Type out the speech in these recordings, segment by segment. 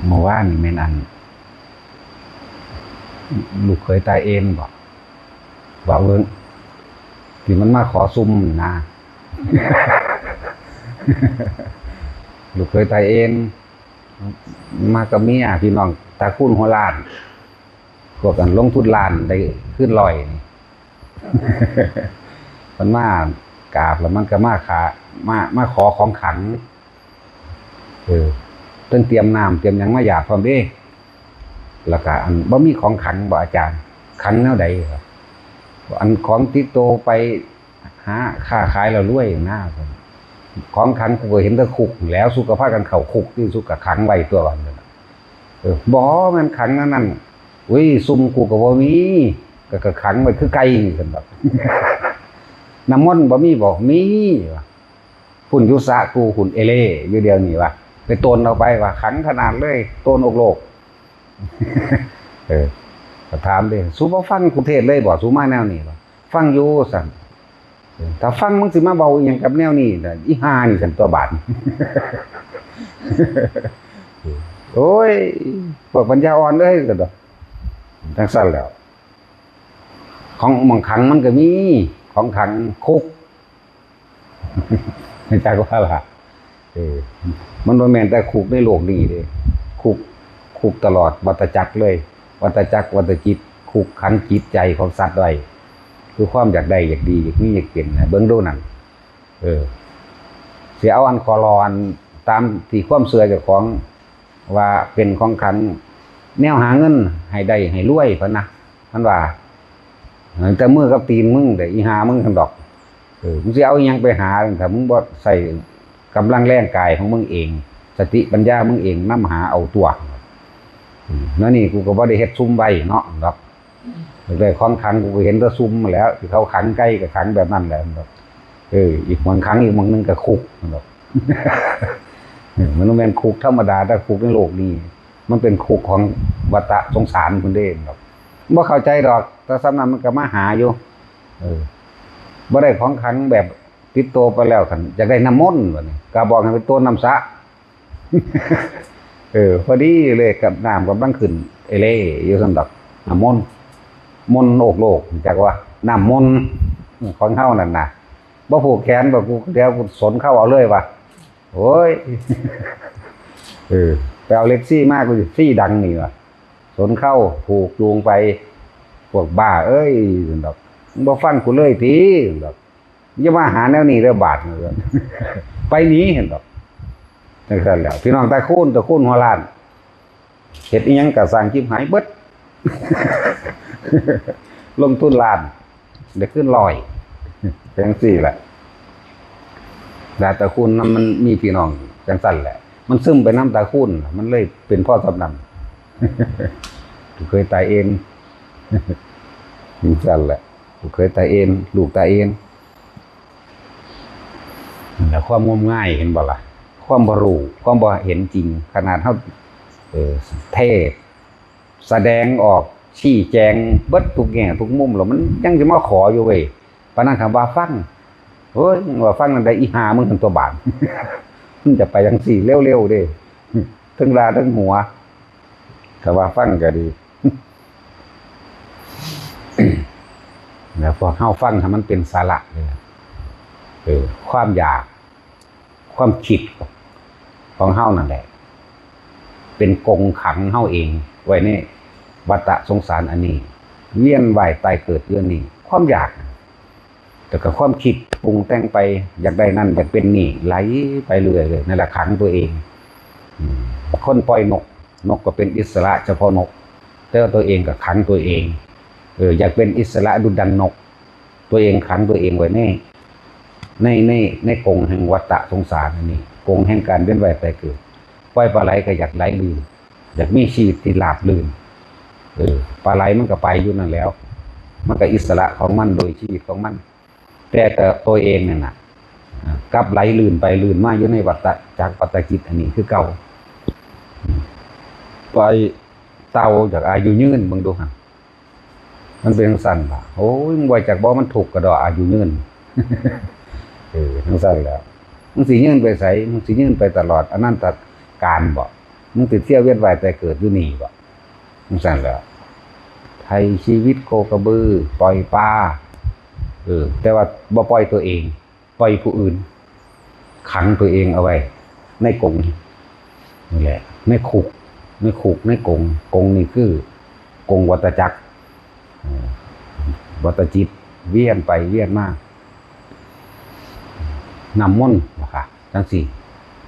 เมื่อวานนี่แม่นอันลูกเคยตายเองบอกเบิ่งที่มันมาขอซุ่มนะลูกเคยตายเองมากับเมียพี่น้องตาคุ้นหัวล้านพวกกันลงทุนล้านได้ขึ้นลอยนี่ มันมากราบแล้วมันก็มาขอของขังต้องเตรียมน้ำเตรียมหยังมาหยาดพร้อมเด้แล้วก็อันบ่มีของขังบ่อาจารย์ขังแนวใดครับอันของติดโตไปหาค้าขายแล้วรวยหน้าของขังกูก็เห็นแต่คุกแล้วสุขภาพกันเข่าคุกที่สุขขังไว้ตัววันเลยบ่มันขังนั่นอุ้ยซุ่มกูก็บ่มีก็ขังไว้คือไก่กันแบบ น้ำมนต์บ่มีบอกมีฝุ่นยุสะกูหุ่นเอเล่อยู่เดียวนี่วะไปโตนเอาไปว่าขังขนาดเลยโตนอกโลกก็ถามดิสู้บ่ฟังกูเทศเลยบ่สู้มาแนวนี้บ่ฟังอยู่สั่นถ้าฟังมึงสิมาเบาอย่างกับแนวนี้อีห่านี่สั่นตัวบาด โอ้ยพวกปัญญาอ่อนเลยก็ดอกจังซั่นแล้วของหม่องขังมันก็มีของขังคุกไม่ใช่ว่าล่ะมันบ่แม่นแต่คุกในโลกนี้เด้คุกตลอดวัฏจักรเลยวัฏจักรวัฏจิตคุกขังจิตใจของสัตว์ไว้คือความอยากได้อยากดีอยากมีอยากเป็นเบิ่งดูนั่นสิเอาอันคอรอนตามที่ความเชื่อเจ้าของว่าเป็นของขังแนวหาเงินให้ได้ให้รวยพุ่นนะมันว่าแต่มือกับตีนมึงแต่อีหามึงทั้งดอกมึงสิเอาอีหยังไปหาถ้ามึงบ่ใส่กำลังแรงกายของมึงเองสติปัญญามึงเองนำหาเอาตัวนั่นนี่กูก็บ่ได้เฮ็ดซุ่มไว้เนาะดอกได้ของขังกูก็เห็นแต่ซุ่มมาแล้วที่เขาขังใกล้กับขังแบบนั้นแหละดอกอีกบางครั้งอีกบางนึงก็คุกดอกมันบ่แม่นคุกธรรมดาแต่คุกในโลกนี้มันเป็นคุกของวัฏสงสารพุ่นเด้ดอกบ่เข้าใจดอกแต่สำนั้นมันก็มาหาอยู่บ่ได้ของขังแบบติดโตไปแล้วคั่นอยากได้น้ำมนต์บัดนี้ก็บอกให้ไปต้นน้ำสะ พอดีเลยกับน้ำกำลังขึ้นเอเล่อยู่ซั่นดอกน้ำมนต์โลกจักว่าน้ำมนต์ของเฮานั่นน่ะบ่ผูกแขนบ่กูเดี๋ยวกูสนเข้าเอาเลยว่ะโอ้ย ไปเอาเล็กซี่มากกูสิซี่ดังนี่ว่ะสนเข้าผูกจูงไปพวกบ้าเอ้ยดอกบ่ฟังกูเลยติดอกอย่ามาหาแนวนี้เด้อบาดเด้อ ไปหนีเห็นดอกจังซั่นแล้วพี่น้องตะคูนหัวล้านเฮ็ดอีหยังก็สร้างชิบหายเบิด ลงทุนล้านได้ขึ้น100จังซี่แหละดาตะคูนมันมีพี่น้องจังซั่นแหละมันซึมไปน้ำตาคูนมันเลยเป็นพ่อสำนำเคยตายเองจังซั่นแหละเคยตายเองลูกตายเองแต่ความงมง่ายเห็นบ่ล่ะความบ่รู้ความบ่เห็นจริงขนาดเฮาเทศแสดงออกชี้แจงเบิดทุกแง่ทุกมุมแล้วมันยังสิมาขออยู่เว้ยปานนั้นคำว่าฟังโอ้ยว่าฟังนั่นได้อีหามึงทั้งตัวบาด มันจะไปจังซี่เร็วๆเด้ทั้งลาทั้งหัวถ้าว่าฟังก็ดี แล้วพอเฮาฟังให้มันเป็นสาระเลยความอยากความคิดของเฮานั่นแหละเป็นกรงขังเฮาเองไว้ในวัฏสงสารอันนี้เวียนว่ายตายเกิดเรื่องนี้ความอยากแต่กับความคิดปรุงแต่งไปอยากได้นั่นอยากเป็นนี่ไหลไปเรื่อยเลยนั่นแหละขังตัวเองคนปล่อยนกก็เป็นอิสระเฉพาะนกแต่ตัวเองก็ขังตัวเองอยากเป็นอิสระดุจดังนกตัวเองขังตัวเองไว้ในกรงแห่งวัฏสงสารนี่กรงแห่งการเวียนว่ายตายเกิดปล่อยปลาไหลก็อยากไหลลื่นอยากมีชีวิตที่ราบรื่นปลาไหลมันก็ไปอยู่นั่นแล้วมันก็อิสระของมันโดยชีวิตของมันแต่ตัวเองเนี่ยนะกลับไหลลื่นไปลื่นมาอยู่ในวัฏจากวัฏจิตอันนี้คือเก่าไปเต่าจากอายุยืนมึงดูฮะมันเป็นสั้นป่ะโอ้ยมึงไว้จากบ่มันถูกกระดออายุยืนทั้งสั้นแล้วมึงสิยืนไปใส่มึงสิยืนไปตลอดอนันตการบ่ มึงติดเที่ยวเวียนว่ายแต่เกิดอยู่นี่บ่มึงสั่นแล้วไทยชีวิตโคกระบือปล่อยปลาแต่ว่าบ่ปล่อยตัวเองปล่อยผู้อื่นขังตัวเองเอาไว้ในกรงนี่แหละในคุกในกรงนี่คือกรงวัฏจักรวัฏจิตเวียนไปเวียนมานำม่นนะคะจังสิ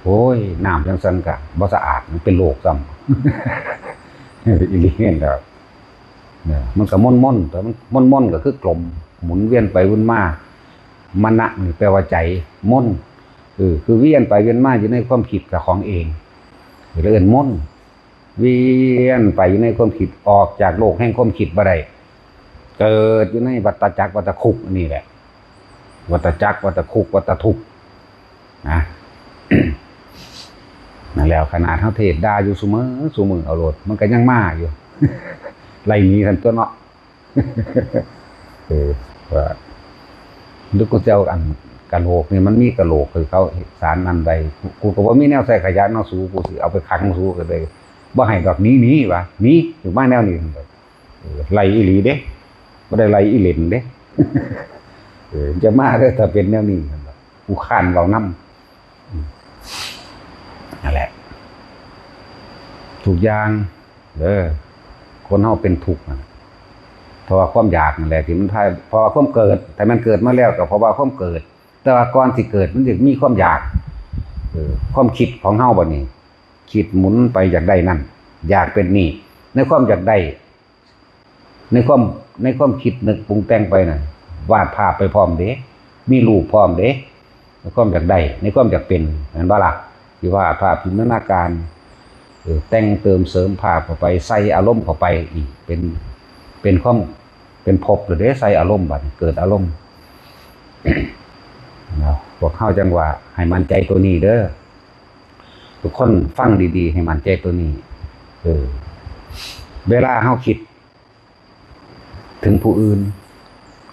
โอ้ยน้ำจังสันกะบ่สะอาดมันเป็นโรคซ้ำอีหลีเห็นแล้วเนี่ยมันก็ม่นแต่มันม่นก็คือกลมหมุนเวียนไปวนมามณะนี่แปลว่าใจม่นคือเวียนไปเวียนมาอยู่ในความคิดกับของเองเรื่อนม่นเวียนไปอยู่ในความคิดออกจากโลกแห่งความคิดบ่ได้เกิดอยู่ในวัฏจักรวัฏคุกนี่แหละวัฏจักรวัฏคุกวัฏทุกข์นะ นั่นแล้วขนาดเฮาเทศด่าอยู่ซุมื้อเอาโลดมันก็ยังมาอยู่ ไล่หนีกันตัวเนาะ ว่าลูกกูเจ้าอันกะโหลกนี่มันมีกะโหลกคือเขาสารอันใดกูก็บ่มีแนวใส่ขยะเนาะสู้กูสิเอาไปขังสู้ก็เลยบ่ให้ดอกนี้ว่ะหนีอยู่มาแนวนี้ไล่อีหลีเด้บ่ได้ไล่อีเหล่นเด้ จะมาเด้อถ้าเป็นแนวนี้กูค้านเรานำนั่นแหละทุกอย่างคนเฮาเป็นทุกข์เพราะว่าความอยากนั่นแหละที่มันทายเพราะว่าความเกิดแต่มันเกิดมาแล้วก็เพราะว่าความเกิดแต่ว่าก่อนที่เกิดมันจะมีความอยากความคิดของเฮาบัดนี้คิดหมุนไปอยากได้นั่นอยากเป็นนี่ในความอยากได้ในความคิดนึกปรุงแต่งไปน่ะวาดภาพไปพร้อมเด้มีรูปพร้อมเด้ในความอยากได้ในความอยากเป็นนั่นบ่ล่ะที่ว่าภาพจินตนาการแต่งเติมเสริมภาพเข้าไปใส่อารมณ์เข้าไปอีกเป็นความเป็นภพหรือได้ใส่อารมณ์บัดเกิดอารมณ์ พวกเข้าจังว่าให้มั่นใจตัวนี้เด้อทุกคนฟังดีๆให้มั่นใจตัวนี้เวลาเฮาคิดถึงผู้อื่น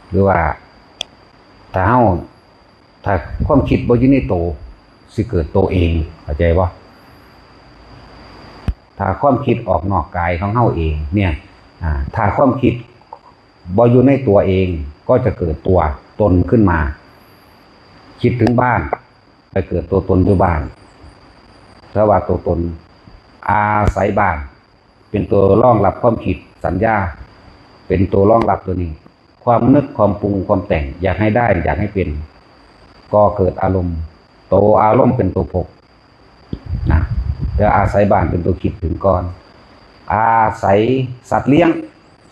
หรือว่าถ้าความคิดบ่อยู่ในโตสิเกิดโตเองเข้าใจบ่ถ้าความคิดออกนอกกายของเฮาเองเนี่ยถ้าความคิดบ่อยู่ในตัวเองก็จะเกิดตัวตนขึ้นมาคิดถึงบ้านไปเกิดตัวตนอยู่บ้านถ้าว่าตัวตนอาศัยบ้านเป็นตัวรองรับความคิดสัญญาเป็นตัวรองรับตัวนี้ความนึกความปรุงความแต่งอยากให้ได้อยากให้เป็นก็เกิดอารมณ์โตอารมณ์เป็นตัวภพนะแล้วอาศัยบ้านเป็นตัวคิดถึงก่อนอาศัยสัตว์เลี้ยง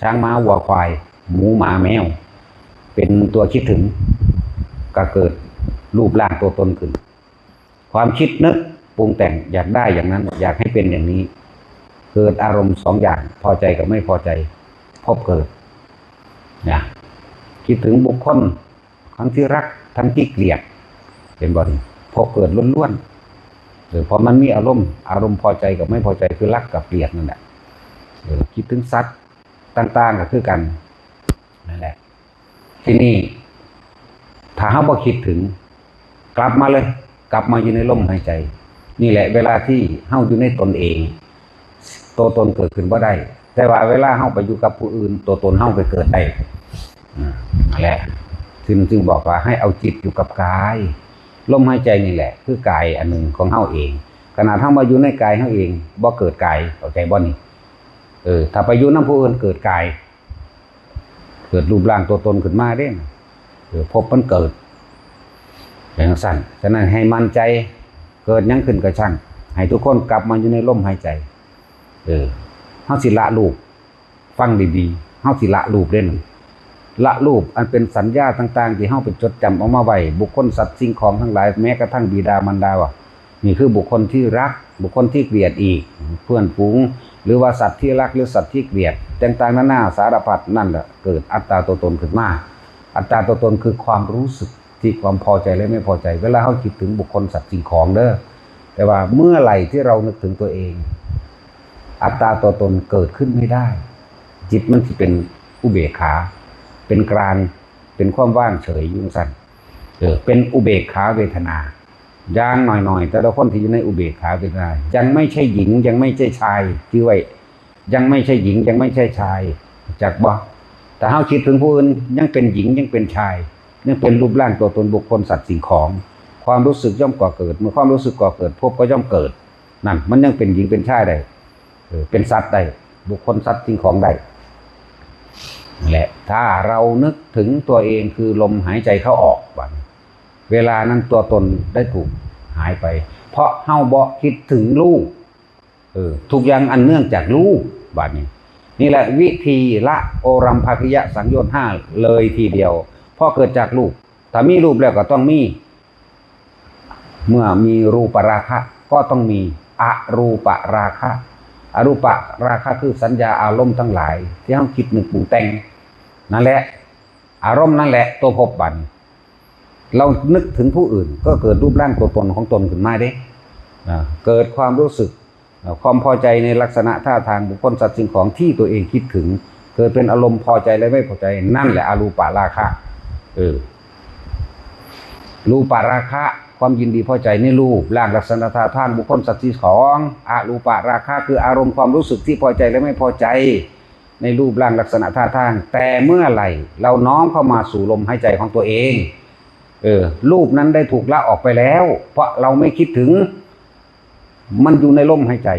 ช้างม้าวัวควายหมูหมาแมวเป็นตัวคิดถึงก็เกิดรูปร่างตัวตนขึ้นความคิดนึกปรุงแต่งอยากได้อย่างนั้นอยากให้เป็นอย่างนี้เกิดอารมณ์2อย่างพอใจกับไม่พอใจพบเกิดนะคิดถึงบุคคลทั้งที่รักทั้งที่เกลียดเป็นบ่นี้พบเกิดล้วนๆพอมันมีอารมณ์พอใจกับไม่พอใจคือรักกับเกลียดนั่นแหละคิดถึงสัตว์ต่างๆก็คือกันนั่นแหละที่นี่ถ้าเฮาบ่คิดถึงกลับมาเลยกลับมาอยู่ในลมหายใจนี่แหละเวลาที่เฮาอยู่ในตนเองตัวตนเกิดขึ้นบ่ได้แต่ว่าเวลาเฮาไปอยู่กับผู้อื่นตัวตนเฮาไปเกิดได้นั่นแหละจึงบอกว่าให้เอาจิตอยู่กับกายลมหายใจนี่แหละคือกายอันหนึ่งของเฮาเองขณะเฮามาอยู่ในกายเฮาเองบ่เกิดกายเข้าใจบ่นี่ถ้าไปอยู่นำผู้อื่นเกิดกายเกิดรูปร่างตัวตนขึ้นมาเด้พบมันเกิดอย่างสั้นฉะนั้นให้มั่นใจเกิดยังขึ้นก็ช่างให้ทุกคนกลับมาอยู่ในลมหายใจเฮาสิละรูปฟังดีๆเฮาสิละรูปเด้นละรูปอันเป็นสัญญาต่างๆที่เฮาไปจดจำเอามาไว้บุคคลสัตว์สิ่งของทั้งหลายแม้กระทั่งบิดามารดาว่านี่คือบุคคลที่รักบุคคลที่เกลียดอีกเพื่อนฝูงหรือว่าสัตว์ที่รักหรือสัตว์ที่เกลียดต่างๆนานาสารพัดนั่นแหละเกิดอัตตาตัวตนขึ้นมาอัตตาตัวตนคือความรู้สึกที่ความพอใจและไม่พอใจเวลาเฮาคิดถึงบุคคลสัตว์สิ่งของเด้อแต่ว่าเมื่อไหร่ที่เรานึกถึงตัวเองอัตตาตัวตนเกิดขึ้นไม่ได้จิตมันสิเป็นอุเบกขาเป็นกลางเป็นความว่างเฉยยุ่งสั้นเป็นอุเบกขาเวทนา ย่างหน่อยๆแต่ละคนที่อยู่ในอุเบกขาเป็นได้ยังไม่ใช่หญิงยังไม่ใช่ชายที่ไว้ยังไม่ใช่หญิงยังไม่ใช่ชายจากบ่แต่เฮาคิดถึงผู้อื่นยังเป็นหญิงยังเป็นชายยังเป็นรูปร่างตัวตนบุคคลสัตว์สิ่งของความรู้สึกย่อมก่อเกิดเมื่อความรู้สึกก่อเกิดพบก็ย่อมเกิดนั่นมันยังเป็นหญิงเป็นชายได้เป็นสัตว์ได้บุคคลสัตว์สิ่งของได้แหละถ้าเรานึกถึงตัวเองคือลมหายใจเข้าออกบัดเวลานั้นตัวตนได้ถูกหายไปเพราะเฮาบ่คิดถึงลูกทุกอย่างอันเนื่องจากลูกบัดนี้นี่แหละวิธีละโอรัมภคิยสังโยชน์5เลยทีเดียวเพราะเกิดจากรูปถ้ามีรูปแล้วก็ต้องมีเมื่อมีรูปราคะก็ต้องมีอรูปราคะอรูปราคะคือสัญญาอารมณ์ทั้งหลายที่เฮาคิดนึกปรุงแต่งนั่นแหละอารมณ์นั่นแหละตัวภพบัดเรานึกถึงผู้อื่นก็เกิดรูปร่างตัวตนของตนขึ้นมาได้เกิดความรู้สึกความพอใจในลักษณะท่าทางบุคคลสัตว์สิ่งของที่ตัวเองคิดถึงเกิดเป็นอารมณ์พอใจและไม่พอใจนั่นแหละอรูปราคะรูปราคะความยินดีพอใจในรูปร่างลักษณะท่าทางบุคคลสัตว์สิ่งของอรูปราคะคืออารมณ์ความรู้สึกที่พอใจและไม่พอใจในรูปร่างลักษณะท่าทางแต่เมื่อไหร่เราน้อมเข้ามาสู่ลมหายใจของตัวเองรูปนั้นได้ถูกละออกไปแล้วเพราะเราไม่คิดถึงมันอยู่ในลมหายใจ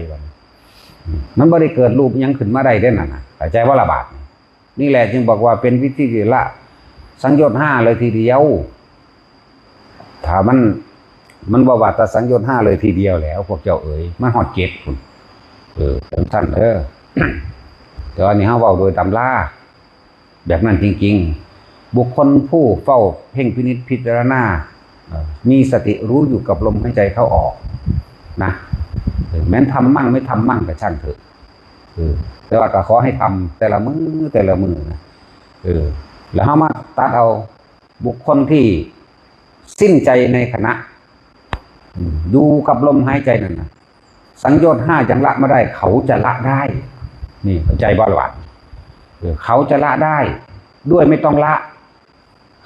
มันไม่ได้เกิดรูปยังขึ้นมาได้ได้น่ะเข้าใจว่าละบาทนี่แหละจึงบอกว่าเป็นวิธีละสังโยชน์5เลยทีเดียวถ้ามันบ่ว่าแต่สังโยชน์5เลยทีเดียวแล้วพวกเจ้ามันฮอดเจ็ดคุณสั้นแต่ว่านี่เฮาเว้าโดยตำราแบบนั้นจริงๆบุคคลผู้เฝ้าเพ่งพินิจพิจารณามีสติรู้อยู่กับลมหายใจเข้าออกนะแม้นทำมั่งไม่ทำมั่งก็ช่างเถอะแต่ว่าก็ขอให้ทำแต่ละมือนะแล้วเฮามาตัดเอาบุคคลที่สิ้นใจในขณะอยู่กับลมหายใจนั่นนะสังโยชน์5ยังละไม่ได้เขาจะละได้นี่เข้าใจบ่ล่ะเขาจะละได้ด้วยไม่ต้องละ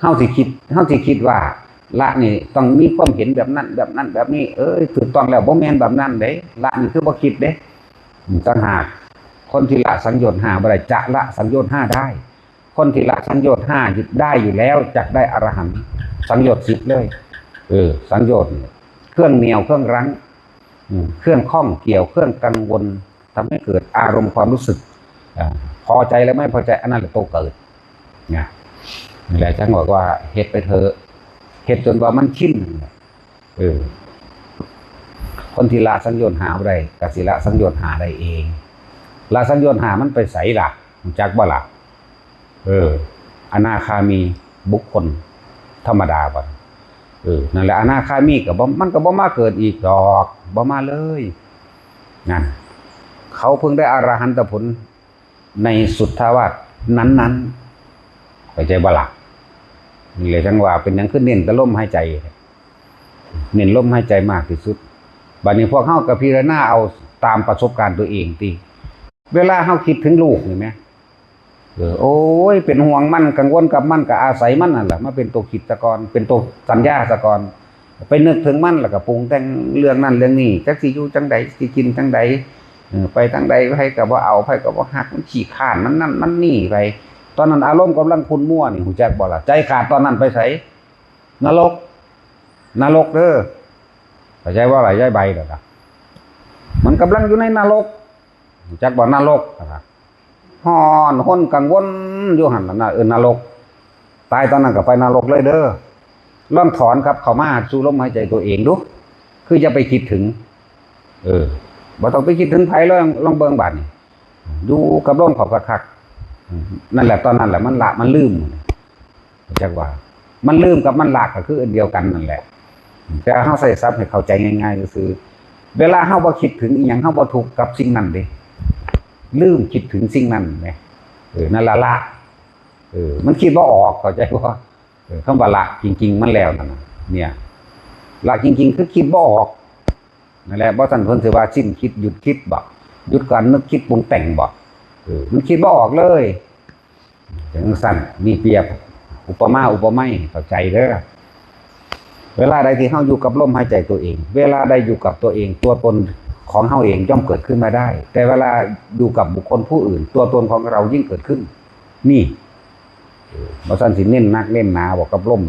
เฮาสิคิดว่าละนี่ต้องมีความเห็นแบบนั้นแบบนี้ถูกต้องแล้วบ่แม่นแบบนั้นเด้ละนี่คือบ่คิดเด้ต่างหากคนที่ละสังโยชน์5บ่ได้จะละสังโยชน์5ได้คนที่ละสังโยชน์5ยึดได้อยู่แล้วจักได้อรหันต์สังโยชน์10เลยสังโยชน์เครื่องเหนี่ยวเครื่องรั้งเครื่องข้องเกี่ยวเครื่องกังวลทำให้เกิดอารมณ์ความรู้สึกพอใจและไม่พอใจอันนั้นแหละตัวเกิดนี่แหละฉันบอกว่าเฮ็ดไปเถอะเฮ็ดจนว่ามันชินคนที่ละสังโยชน์5ได้ก็สิละสังโยชน์5ได้เองละสังโยชน์5มันไปไสล่ะจักบ่ล่ะอนาคามีบุคคลธรรมดาบ่นั่นแหละอนาคามีก็บ่มันก็บ่มาเกิดอีกดอกบ่มาเลยนั่นเขาเพิ่งได้อรหันตผลในสุทธาวาสนั้นๆเข้าใจบ่ล่ะนี่เลยจังว่าเป็นหยังขึ้นเน้นแต่ลมหายใจเน้นลมหายใจมากที่สุดบัดนี้พวกเฮาก็พิจารณาเอาตามประสบการณ์ตัวเองติเวลาเฮาคิดถึงลูกนี่แหมโอ้ยเป็นห่วงมันกังวลกับมันก็อาศัยมันนั่นแหละมาเป็นตัวคิดซะก่อนเป็นตัวสัญญาซะก่อนไปนึกถึงมันแล้วก็ปรุงแต่งเรื่องนั้นเรื่องนี้จักสิอยู่จังใดสิกินจังใดไปทางใดไผก็บ่เอาไผก็บ่ฮักมันขี้ข้านมันนั่นมันนี่ไปตอนนั้นอารมณ์กำลังคุณมั่วนี่ฮู้จักบ่ล่ะใจขาดตอนนั้นไปไสนรกเด้อเข้าใจว่าอะไรย้ายใบดอกมันกำลังอยู่ในนรกฮู้จักบ่นรกนะครับฮ้อนห้นกังวลอยู่หั่นน่ะนรกตายตอนนั้นก็ไปนรกเลยเด้อลองถอนครับเข้ามาสู่ลมหายใจตัวเองดูคืออย่าไปคิดถึงบ่ต้องไปคิดถึงไผเลยลองเบิ่งบาดนี่อยู่กับลมเข้าคักๆนั่นแหละตอนนั้นแหละมันละมันลืมจักว่ามันลืมกับมันละก็คืออันเดียวกันนั่นแหละแต่เฮาใส่ศัพท์ให้เข้าใจง่ายๆก็คือเวลาเฮาบ่คิดถึงอีหยังเฮาบ่ทุกข์กับสิ่งนั้นเด้ลืมคิดถึงสิ่งนั้นแหมนั่นละมันคิดบ่ออกเข้าใจบ่คำว่าละจริงๆมันแล้วนั่นน่ะเนี่ยละจริงๆคือคิดบ่ออกนั่นแหละบ่ซั่นเพิ่นสิว่าสิ้นคิดหยุดคิดบ่หยุดการนึกคิดปรุงแต่งบ่มันคิดบ่ออกเลยจังซั่นมีเปรียบอุปมาอุปไมยเข้าใจเด้อ เวลาใดที่เฮาอยู่กับลมหายใจตัวเองเวลาใดอยู่กับตัวเองตัวตนของเฮาเองย่อมเกิดขึ้นมาได้แต่เวลาอยู่กับบุคคลผู้อื่นตัวตนของเรายิ่งเกิดขึ้นนี่บ่ซั่นสิเน้นนักเน้นหนาบอกกับลม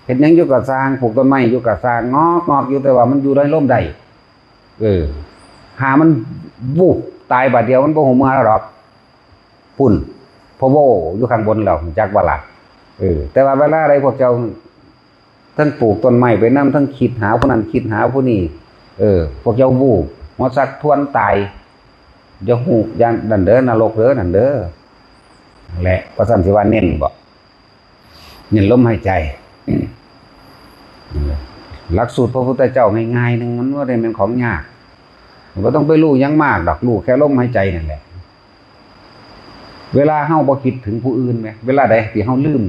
เฮ็ดหยังอยู่กับสร้างปลูกต้นไม้อยู่กับสร้างงอกอยู่แต่ว่ามันอยู่ในลมได้หามันวูบตายบาดเดียวมันบ่ฮู้เมื่อหรอกปุ่นพอโวอยู่ข้างบนแล้วจักว่าล่ะแต่ว่าเวลาใดพวกเจ้าทั้งปลูกต้นไม้ไปนำทั้งคิดหาผู้นั้นคิดหาผู้นี้พวกเจ้าวูบหัวซักทวนตายอย่าฮู้อย่างนั่นเด้อนรกเด้อนั่นเด้อแหละพระสันสิว่าเน้นบ่เน้นลมหายใจหลักสูตรพระพุทธเจ้าง่ายๆนึงมันว่าได้เป็นของยากบ่ต้องไปรู้ยังมากดอกรู้แค่ลมหายใจนั่นแหละเวลาเฮาบ่คิดถึงผู้อื่นแม้เวลาใดที่เฮาลืม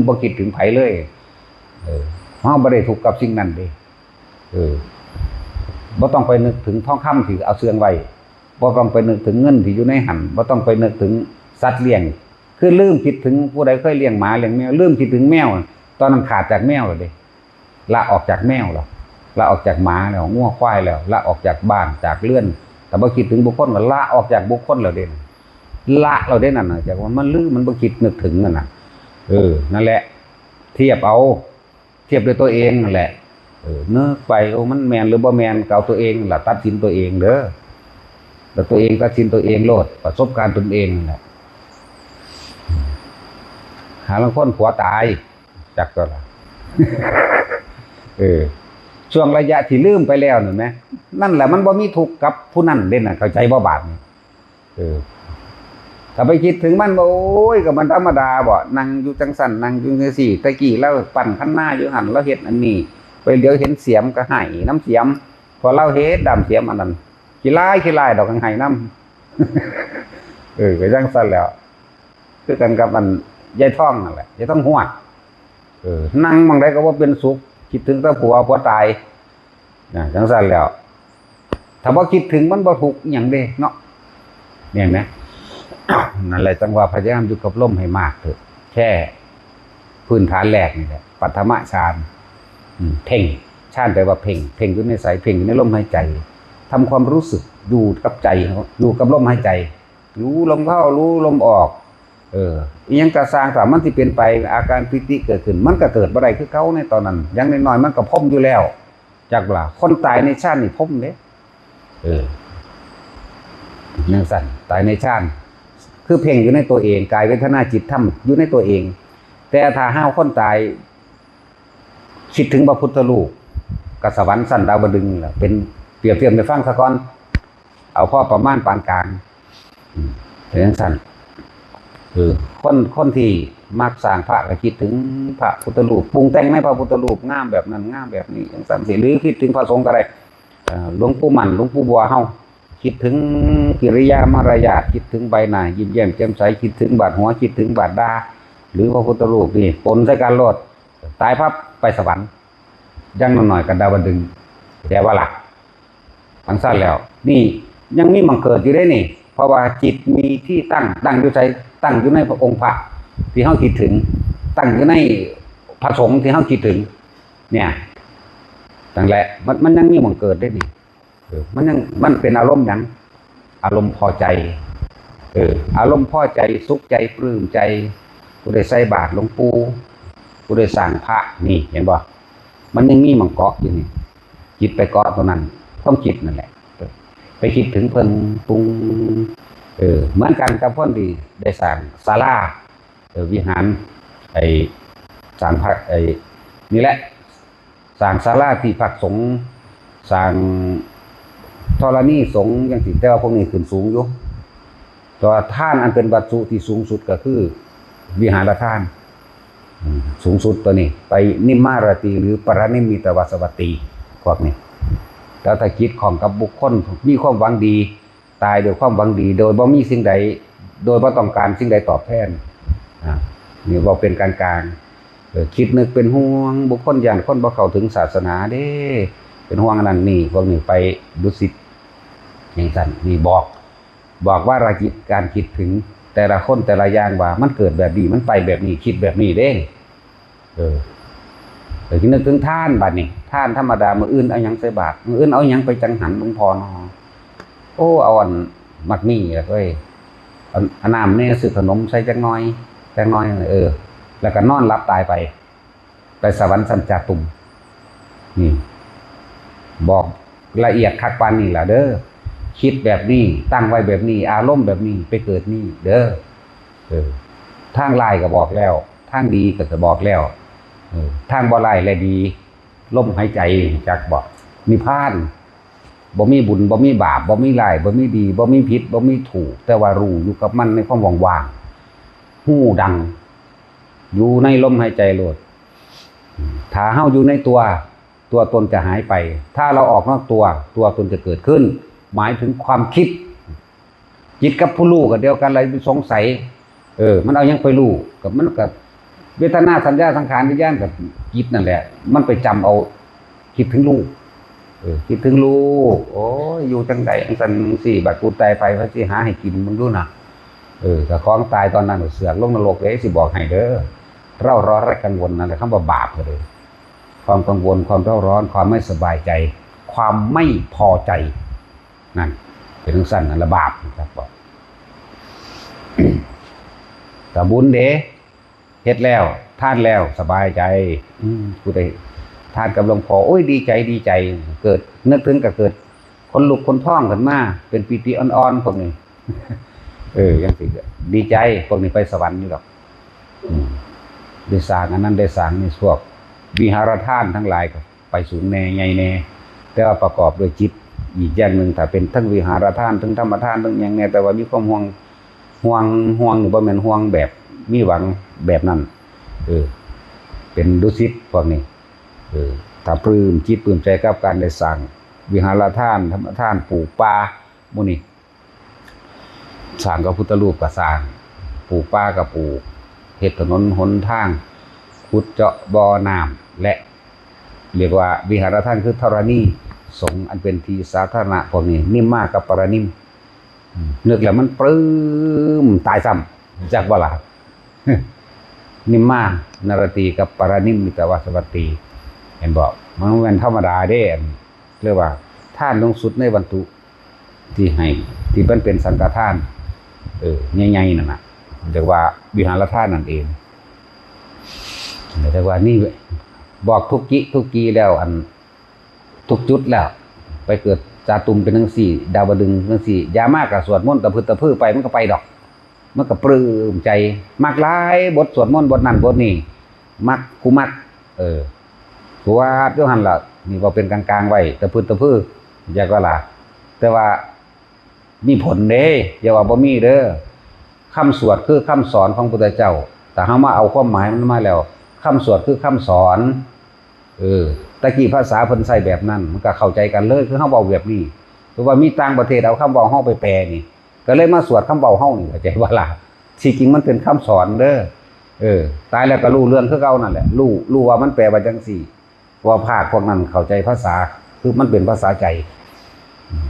บ่คิดถึงไผเลยเฮาบ่ได้ทุกข์กับสิ่งนั้นเด้บ่ต้องไปนึกถึงทองคำที่เอาเสื่องไว้บ่ต้องไปนึกถึงเงินที่อยู่ในหันบ่ต้องไปนึกถึงสัตว์เลี้ยงคือลืมคิดถึงผู้ใดเคยเลี้ยงหมาเลี้ยงแมวลืมคิดถึงแมวตอนนั้นขาดจากแมวแล้วเด้ละออกจากแมวแล้วละออกจากหมาแล้วงัวควายแล้วละออกจากบ้านจากเรือนแต่บ่คิดถึงบุคคลก็ละออกจากบุคคลแล้วเด้ละเราได้นั่นน่ะจากว่ามันลืมมันบ่คิดนึกถึงนั่นน่ะนั่นแหละเทียบด้วยตัวเองนั่นแหละนึกไปมันแม่นหรือบ่แม่นก็เอาตัวเองล่ะตัดสินตัวเองเด้อแล้วตัวเองตัดสินตัวเองโลดประสบการณ์ตนเองนั่นแหละหาลางคนผัวตายจักก็ล่ะช่วงระยะที่ลืมไปแล้วนั่นแหมนั่นแหละมันบ่มีทุกข์กับผู้นั้นเด้น่ะเข้าใจบ่บาดนี่ถ้าไปคิดถึงมันบ่โอ้ยก็มันธรรมดาบ่นั่งอยู่จังสั่นนั่งอยู่จังซี่ตะกี้เราปั่นคันหน้าอยู่หั่นเราเฮ็ดอันนี้ไปเดี๋ยวเห็นเสียมก็ให้น้ำเสียมพอเราเฮ็ดดำเสียมอันนั้นขี้ลายดอกให้น้ำก็จังสั่นแล้วคือกันกับมันยายท่องนั่นแหละยายท่องหัวนั่งบางใดก็ว่าเป็นสุขคิดถึงแต่ผัวตายจังสั่นแล้วถ้าบ่คิดถึงมันบ่ทุกข์หยังเด้เนาะเนี่ยนะนั่นแหละจังว่าพยายามอยู่กับลมให้มากเถอะแค่พื้นฐานแรกนี่แหละปัทมฌานเพ่งฌานแปลว่าเพ่งอยู่ในสายเพ่งอยู่ในลมหายใจทำความรู้สึกอยู่กับใจอยู่กับลมหายใจรู้ลมเข้ารู้ลมออกอีหยังกระสร้างสามมันที่เป็นไปอาการปิติเกิดขึ้นมันก็เกิดบ่ได้คือเก่าในตอนนั้นยังน้อยๆมันก็พ้มอยู่แล้วจักว่าคนตายในชาตินี่พ้มเด้ยังสั่นตายในชาติคือเพ่งอยู่ในตัวเองกายเวทนาจิตธรรมอยู่ในตัวเองแต่ถ้าห้าวคนตายคิดถึงพระพุทธรูปกับสวรรค์สั้นดาวดึงแหละเป็นเปรียบเทียบในฟังซะก่อนเอาพ่อประมาณปานกลางถึงสั้นคนที่มักสร้างพระก็คิดถึงพระพุทธรูปปรุงแต่งในพระพุทธรูปงามแบบนั้นงามแบบนี้อย่างสั้นสิหรือคิดถึงพระสงฆ์ก็ได้หลวงปู่มั่นหลวงปู่บัวเฮาคิดถึงกิริยามารยาทคิดถึงใบหน้ายิ้มแย้มแจ่มใสคิดถึงบาดหัวคิดถึงบาดดาหรือพระพุทธรูปนี่ปนใส่การโลดตายพับไปสวรรค์ยังหน่อยกันดาวดึงแต่ว่าหลักทั้งสั้นแล้วนี่ยังมีมังเกิดอยู่ได้นี่เพราะว่าจิตมีที่ตั้งอยู่ใจตั้งอยู่ในพระองค์พระที่เขาคิดถึงตั้งอยู่ในพระสงฆ์ที่เขาคิดถึงเนี่ยตั้งแหละมันยังมีมังเกิดได้นี่มันเป็นอารมณ์นั้นอารมณ์พอใจอารมณ์พอใจสุขใจปลื้มใจผู้ได้ใส่บาตรหลวงปู่ผู้ได้สร้างพระนี่เห็นบ่มันยังมีมังเกาะอยู่นี่จิตไปเกาะตัวนั้นต้องจิตนั่นแหละไปคิดถึงเพิ่นปรุงเหมือนกันกับคนที่ได้สร้างศาลาวิหารสร้างพระนี่แหละสร้างศาลาที่พักสงฆ์สร้างธรณีสงฆ์อย่างสิแต่ว่าพวกนี้ขึ้นสูงอยู่ตัวท่านอันเป็นวัตถุที่สูงสุดก็คือวิหารท่านสูงสุดตัวนี้ไปนิมมารตีหรือปรนิมิตวสวัตตีพวกนี้แล้วถ้าคิดของกับบุคคลมีความหวังดีตายโดยความหวังดีโดยบ่มีสิ่งใดโดยบ่ต้องการสิ่งใดตอบแทนนี่บ่เป็นกลางคิดนึกเป็นห่วงบุคคลอย่างคนบ่เข้าถึงศาสนาเด้เป็นห่วงนั่นนี่พวกนี้ไปดุสิตอย่างนั้นนี่บอกว่าการคิดถึงแต่ละคนแต่ละอย่างว่ามันเกิดแบบนี้มันไปแบบนี้คิดแบบนี้เด้ แต่ที่นึกถึงท่านบาดนี่ท่านธรรมดามื้ออื่นเอาหยังใส่บาตรมื้ออื่นเอาหยังไปจังหันมึงพอเนาะโอ้เอาอันมักมี่แล้วเว้ยอันน้ำเนี่ยซื้อขนมใส่จังน้อยแล้วก็นอนรับตายไปสวรรค์สันจาตุมนี่บอกละเอียดคักปานนี่ล่ะเด้อคิดแบบนี้ตั้งไว้แบบนี้อารมณ์แบบนี้ไปเกิดนี่เด้อทางลายก็บอกแล้วทางดีก็จะบอกแล้วทางบ่ลายและดีลมหายใจจักบอกนิพพานบ่มีบุญบ่มีบาปบ่มีลายบ่มีดีบ่มีผิดบ่มีถูกแต่ว่ารู้อยู่กับมันในความว่างๆหู้ดังอยู่ในลมหายใจโลดถ้าเฮาอยู่ในตัวตนจะหายไปถ้าเราออกนอกตัวตนจะเกิดขึ้นหมายถึงความคิดจิตกับผู้รู้กันเดียวกันอะไรสงสัยมันเอายังไปรู้กับมันกับเวทนาสัญญาสังขารวิญญาณกับจิตนั่นแหละมันไปจำเอาคิดถึงลูกคิดถึงลูกโอ้ยอยู่จังใดอันสันสี่บัดกูตายไปพระสิหาให้กินมึงดูนะแต่ของตายตอนนั้นเสือกลงนรกเลยสิบอกให้เด้อเร่าร้อนและกังวลนั่นแหละคำว่าบาปเลยความกังวลความเร่าร้อนความไม่สบายใจความไม่พอใจนั่นเป็นทั้งสั้นนั่นละบาปครับบอก แต่บุญเด้เฮ็ดแล้วท่านแล้วสบายใจกูได้ท่านกับหลวงพ่อโอ้ยดีใจเกิดนึกถึงก็เกิดคนลุกคนท้องกันมาเป็นปีติอ่อนๆพวกนี้ยังสิดีใจพวกนี้ไปสวรรค์อยู่หรอกได้สร้างอันนั้นได้สร้างนี่พวกวิหารทานทั้งหลายก็ไปสูงแน่ใหญ่แน่แต่ว่าประกอบด้วยจิตอีกอย่างหนึ่งถ้าเป็นทั้งวิหารทานทั้งธรรมทานทั้งอย่างแน่แต่ว่ามีความห่วงหรือบ่แม่นห่วงแบบมีหวังแบบนั้นเป็นดุสิตพวกนี้ถ้าปลื้มจิตปลื้มใจกับการได้สร้างวิหารทานธรรมทานปลูกป่าหมู่นี้สร้างพระพุทธรูปก็สร้างปลูกป่าก็ปลูกเฮ็ดถนนหนทางขุดเจาะบ่อน้ำและเรียกว่าวิหารทานคือธรณีสงฆ์อันเป็นที่สาธารณะพวกนี้นิ่มมากกับปรนิมนึกแล้วมันปลื้มตายซ้ำจากว่าล่ะนิ่มมากนรตีกับปรนิมมิตวาสวัตตีเห็นบอกมันเป็นธรรมดาเด้เรียกว่าท่านลงสุดในบรรทุที่ให้ที่มันเป็นสังฆทานใหญ่ๆนั่นน่ะเรียกว่าวิหารทานนั่นเองเรียกว่านี่บอกทุกกี้แล้วอันทุกจุดแล้วไปเกิดจาตุมเป็นทั้งสี่ดาวดึงทั้งสี่ยามากกับสวดมนต์ตะพื้ไปมันก็ไปดอกมันก็ปลื้มใจมักหลายบทสวดมนต์บทนั้นบทนี้มักกูมักตัวว่าเจ้าหันล่ะนี่ว่าเป็นกลางๆไว้ตะพื้อยากว่าล่ะแต่ว่ามีผลเด้อย่าว่าบ่มีเด้อคำสวดคือคำสอนของพระพุทธเจ้าแต่เฮามาเอาความหมายมันมาแล้วคำสวดคือคำสอนตะกี้ภาษาเพิ่นใส่แบบนั้นมันก็เข้าใจกันเลยคือเฮาเว้าแบบนี้เพราะว่ามีต่างประเทศเอาคำเว้าเฮาไปแปลนี่ก็เลยมาสวดคำเว้าเฮานี่เข้าใจว่าล่ะที่จริงมันเป็นคำสอนเด้อตายแล้วก็รู้เรื่องคือเก่านั่นแหละรู้ว่ามันแปลว่าจังซี่ว่าภาคพวกนั้นเข้าใจภาษาคือมันเป็นภาษาใจ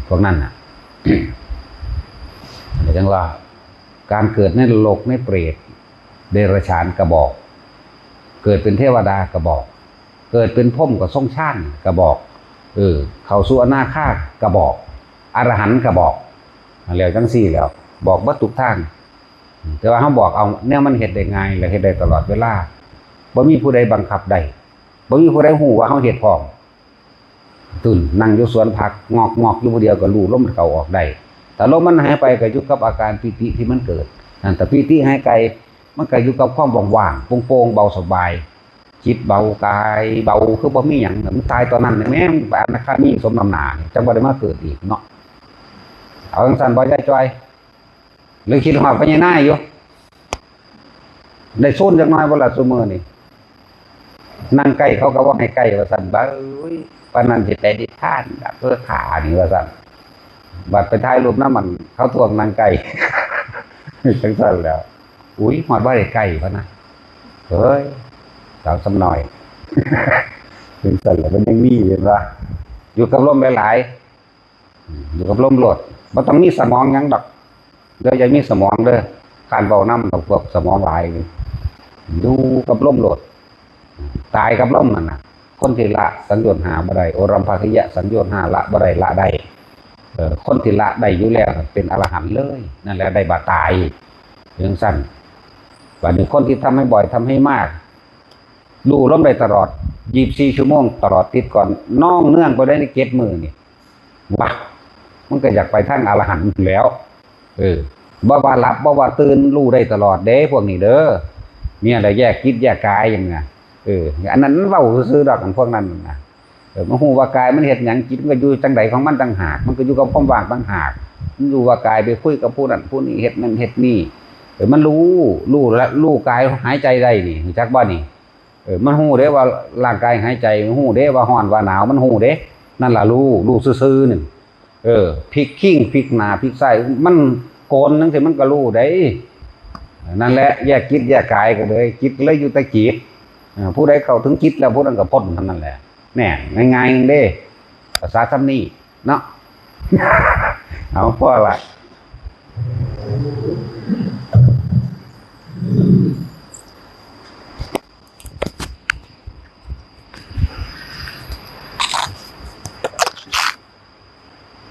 พวกนั้นน่ะ จังว่าการเกิดในโลกในเปรตเดรัจฉานก็บอกเกิดเป็นเทวดาก็บอกเกิดเป็นพรหมก็ทรงชาติก็บอกเข้าสู่อนาคาก็บอกอรหันต์ก็บอกแล้วจังซี่แล้วบอกบ่ทุกทางแต่ว่าเฮาบอกเอาแนวมันเฮ็ดได้ง่ายและเฮ็ดได้ตลอดเวลาบ่มีผู้ใดบังคับได้บ่มีผู้ใดฮู้ว่าเฮาเฮ็ดพร้อมตื่นนั่งอยู่สวนผักงอกอยู่ผู้เดียวก็รู้ลมเข้าออกได้แต่ลมมันหายไปก็อยู่กับอาการปิติที่มันเกิดนั่นแต่ปิติหายไปมันก็อยู่กับความว่างๆโปร่งๆเบาสบายจิตเบากายเบาคือบ่มีหยังมันตายตอนนั้นแม่งอนาคามีสมน้ำหน้าจังบ่ได้มาเกิดอีกเนาะเอาจังซั่นบ่ใจจ้อยหรือคิดฮอดพญานายอยู่ได้ซุนจักหน่อยบ่ล่ะซุมื้อนี้นั่งใกล้เขาก็ว่าให้ใกล้ว่าซั่นบ่ปานนั้นสิได้ดิทานเพื่อขานี่ว่าซั่นบัดไปถ่ายรูปน้ำมันเขาทวงนางไก่จังซั่นแล้วอุ้ยหอดว่าได้ไก่พะนะเฮ้ยสาวสำหน่อยจังซั่นแล้วมันยังมีเห็นป่ะอยู่กับลมหลายๆอยู่กับลมโลดบ่ต้องมีสมองหยังดอกเด้ออย่ามีสมองเด้อการเบาน้ำพวกสมองหลายอยู่กับลมโลดตายกับลมนั่นน่ะ คนที่ละสังโยชน์หาบ่ได้โอรัมภคิยะสังโยชน์หาละบ่ได้ละได้คนที่ละได้อยู่แล้วเป็นอรหันต์เลยนั่นแหละได้บ่ตายเรื่องสั้นว่าหนึ่งคนที่ทำให้บ่อยทำให้มากรู้ล้มได้ตลอด24 ชั่วโมงตลอดติดก่อนน้องเนื่องไปได้ใน7 มื้อนี่วะมันก็อยากไปทางอรหันต์แล้วบ่ว่าหลับบ่ว่าตื่นรู้ได้ตลอดเด้พวกนี้เด้อเนี่ยแหละแยกจิตแยกกายอย่างเงี้ยอันนั้นเว้าซื่อๆดอกกันพวกนั้นนะมันฮู้ว่ากายมันเฮ็ดหยังจิตมันก็อยู่จังใดของมันต่างหากมันก็อยู่กับความว่างต่างหากมันรู้ว่ากายไปคุยกับผู้นั้นผู้นี้เฮ็ดนั่นเฮ็ดนี่มันรู้และรู้กายหายใจได้นี่รู้จักบ่นี่มันฮู้เด้ว่าร่างกายหายใจมันฮู้เด้ว่าร้อนว่าหนาวมันฮู้เด้นั่นล่ะรู้ซื่อๆนี่พลิกขิ้งพลิกหน้าพลิกซ้ายมันโกนจังซี่มันก็รู้ได้นั่นแหละแยกจิตแยกกายก็เลยจิตเลยอยู่แต่จิตผู้ใดเข้าถึงจิตแล้วผู้นั้นก็พ้นเท่านั้นแหละแน่ง่ายๆนึงเด้ภาษาซ้ำนี่เนาะเอาพอละ